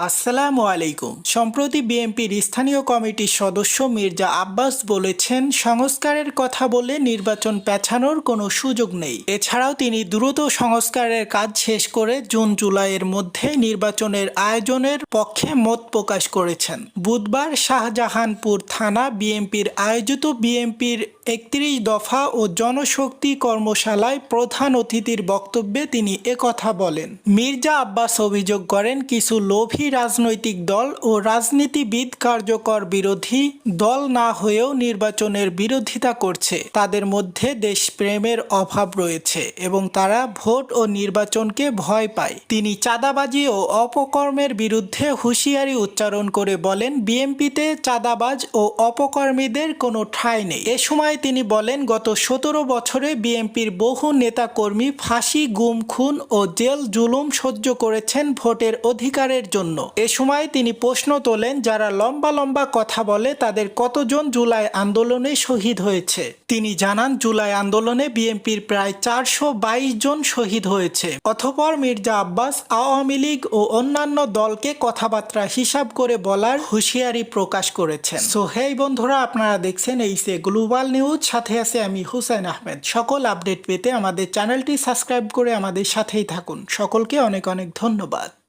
আসসালামু আলাইকুম। সম্প্রতি বিএনপির স্থানীয় কমিটির সদস্য মির্জা আব্বাস বলেছেন, সংস্কারের কথা বলে নির্বাচন পেছানোর কোনো সুযোগ নেই। এছাড়াও তিনি দ্রুত সংস্কারের কাজ শেষ করে জুন-জুলাইয়ের মধ্যে নির্বাচনের আয়োজনের পক্ষে মত প্রকাশ করেছেন। বুধবার শাহজাহানপুর থানা বিএনপির আয়োজিত বিএনপির ৩১ দফা ও জনশক্তি কর্মশালায় প্রধান অতিথির বক্তব্যে তিনি একথা বলেন। মির্জা আব্বাস অভিযোগ করেন, কিছু লোভী রাজনৈতিক দল ও রাজনীতিবিদ কার্যকর বিরোধী দল না হয়েও নির্বাচনের বিরোধিতা করছে। তাদের মধ্যে দেশপ্রেমের অভাব রয়েছে এবং তারা ভোট ও নির্বাচনকে ভয় পায়। তিনি চাঁদাবাজি ও অপকর্মের বিরুদ্ধে হুঁশিয়ারি উচ্চারণ করে বলেন, বিএনপিতে চাঁদাবাজ ও অপকর্মীদের কোনো ঠাঁই নেই। এ সময় তিনি বলেন, গত ১৭ বছরে বিএনপির বহু নেতাকর্মী ফাঁসি, গুম, খুন ও জেল জুলুম সহ্য করেছেন ভোটের অধিকারের জন্য। এ সময় তিনি প্রশ্ন তোলেন, যারা লম্বা লম্বা কথা বলে তাদের কতজন জুলাই আন্দোলনে শহীদ হয়েছে। তিনি জানান, জুলাই আন্দোলনে বিএনপির প্রায় ৪২২ জন শহীদ হয়েছে। অতঃপর মির্জা আব্বাস আওয়ামী লীগ ও অন্যান্য দলকে কথাবার্তা হিসাব করে বলার হুঁশিয়ারি প্রকাশ করেছেন। সো হেই বন্ধুরা, আপনারা দেখছেন এইসে গ্লোবাল নিউজ, সাথে আছে আমি হুসাইন আহমেদ। সকল আপডেট পেতে আমাদের চ্যানেলটি সাবস্ক্রাইব করে আমাদের সাথেই থাকুন। সকলকে অনেক অনেক ধন্যবাদ।